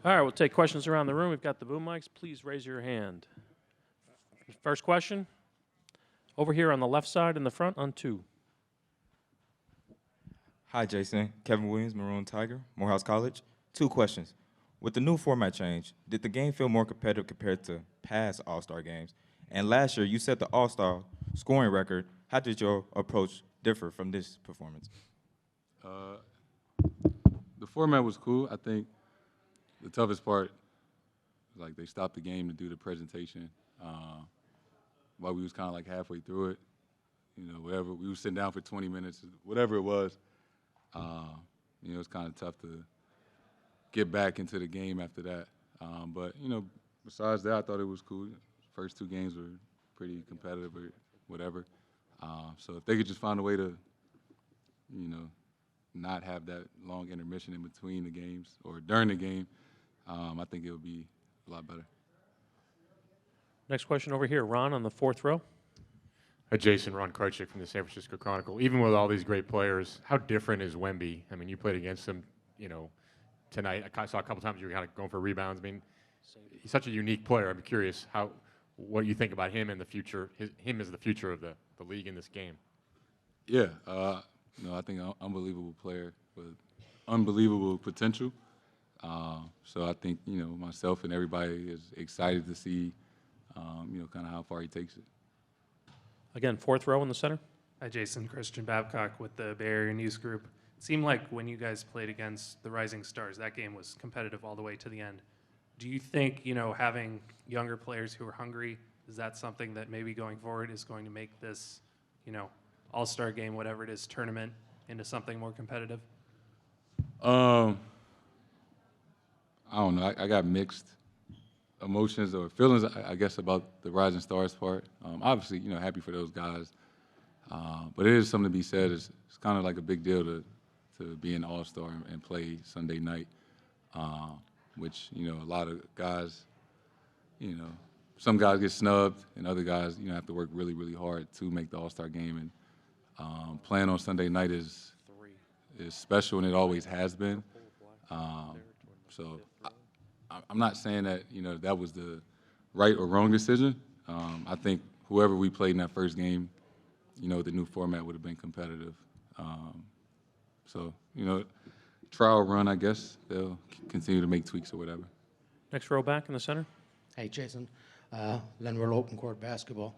All right, we'll take questions around the room. We've got the boom mics. Please raise your hand. First question, over here on the left side in the front on 2. Hi, Jason. Kevin Williams, Maroon Tiger, Morehouse College. 2 questions. With the new format change, did the game feel more competitive compared to past All-Star games? And last year, you set the All-Star scoring record. How did your approach differ from this performance? The format was cool. I think the toughest part, like they stopped the game to do the presentation while we was kind of like halfway through it. You know, whatever, we were sitting down for 20 minutes, whatever it was. You know, it's kind of tough to get back into the game after that. But, you know, besides that, I thought it was cool. First 2 games were pretty competitive or whatever. So if they could just find a way to, you know, not have that long intermission in between the games or during the game, I think it would be a lot better. Next question over here, Ron on the 4th row. Hi, Jason. Ron Krajcik from the San Francisco Chronicle. Even with all these great players, how different is Wemby? I mean, you played against him, you know, tonight. I saw a couple times you were kind of going for rebounds. I mean, he's such a unique player. I'm curious what you think about him in the future, him as the future of the league in this game. Yeah, you know, I think an unbelievable player with unbelievable potential. So I think, you know, myself and everybody is excited to see, you know, kind of how far he takes it. Again, 4th row in the center. Hi, Jason. Christian Babcock with the Bay Area News Group. It seemed like when you guys played against the Rising Stars, that game was competitive all the way to the end. Do you think, you know, having younger players who are hungry, is that something that maybe going forward is going to make this, you know, all-star game, whatever it is, tournament, into something more competitive? I don't know. I got mixed emotions or feelings, I guess, about the Rising Stars part. Obviously, you know, happy for those guys. But it is something to be said. It's kind of like a big deal to be an all-star and play Sunday night, which, you know, a lot of guys, you know, some guys get snubbed and other guys, you know, have to work really, really hard to make the all-star game. And playing on Sunday night is special, and it always has been. So I'm not saying that, you know, that was the right or wrong decision. I think whoever we played in that first game, you know, the new format would have been competitive. So, you know, trial run, I guess. They'll continue to make tweaks or whatever. Next row back in the center. Hey, Jason. Lenwell Open Court Basketball.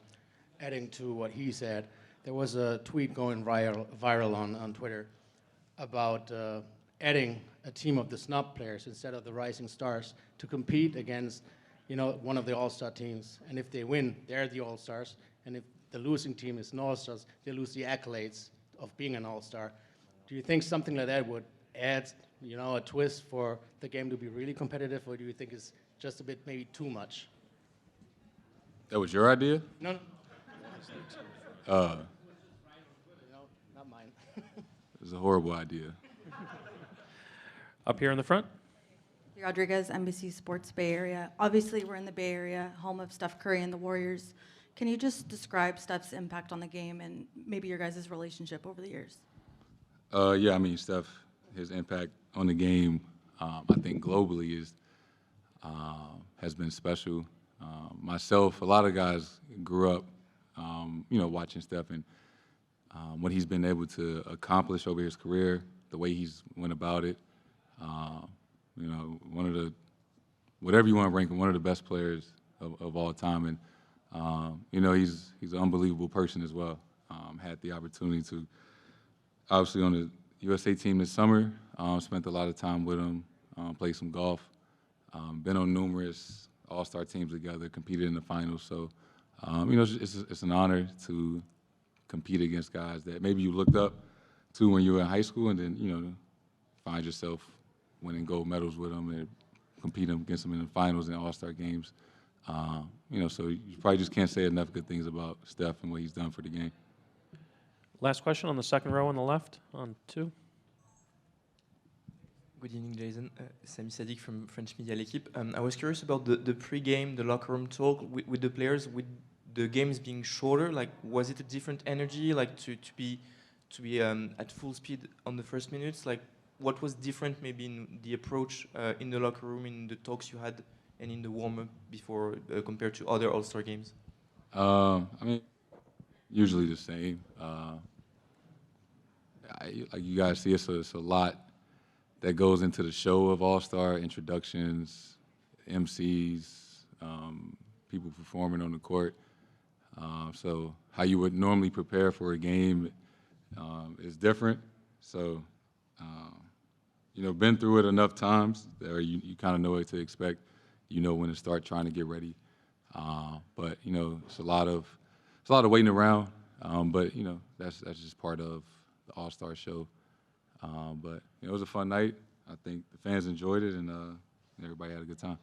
Adding to what he said, there was a tweet going viral on Twitter about adding a team of the snub players instead of the Rising Stars to compete against, you know, one of the All-Star teams. And if they win, they're the All-Stars. And if the losing team is an All-Stars, they lose the accolades of being an All-Star. Do you think something like that would add, you know, a twist for the game to be really competitive, or do you think it's just a bit maybe too much? That was your idea? No. No, not mine. it was a horrible idea. Up here in the front. Rodriguez, NBC Sports Bay Area. Obviously, we're in the Bay Area, home of Steph Curry and the Warriors. Can you just describe Steph's impact on the game and maybe your guys' relationship over the years? Yeah, I mean, Steph, his impact on the game, I think globally has been special. Myself, a lot of guys grew up, you know, watching Steph and what he's been able to accomplish over his career, the way he's went about it. You know, whatever you want to rank him, one of the best players of all time. And, you know, he's an unbelievable person as well. Had the opportunity to, obviously on the USA team this summer, spent a lot of time with him, played some golf, been on numerous all-star teams together, competed in the finals. So, you know, it's an honor to compete against guys that maybe you looked up to when you were in high school, and then, you know, find yourself winning gold medals with them and competing against them in the finals and all-star games. You know, so you probably just can't say enough good things about Steph and what he's done for the game. Last question on the second row on the left on 2. Good evening, Jason. Sami Sadiq from French Media L'Equipe. I was curious about the pre-game, the locker room talk with the players, with the games being shorter. Like, was it a different energy, like to be at full speed on the first minutes? Like, what was different maybe in the approach in the locker room, in the talks you had, and in the warm-up before compared to other All-Star games? I mean, usually the same. Like you guys see, it's a lot that goes into the show of All-Star introductions, MCs, people performing on the court. So how you would normally prepare for a game is different. So, been through it enough times that you kind of know what to expect. You know when to start trying to get ready. But it's a lot of waiting around. But that's just part of the All-Star show. But it was a fun night. I think the fans enjoyed it, and everybody had a good time.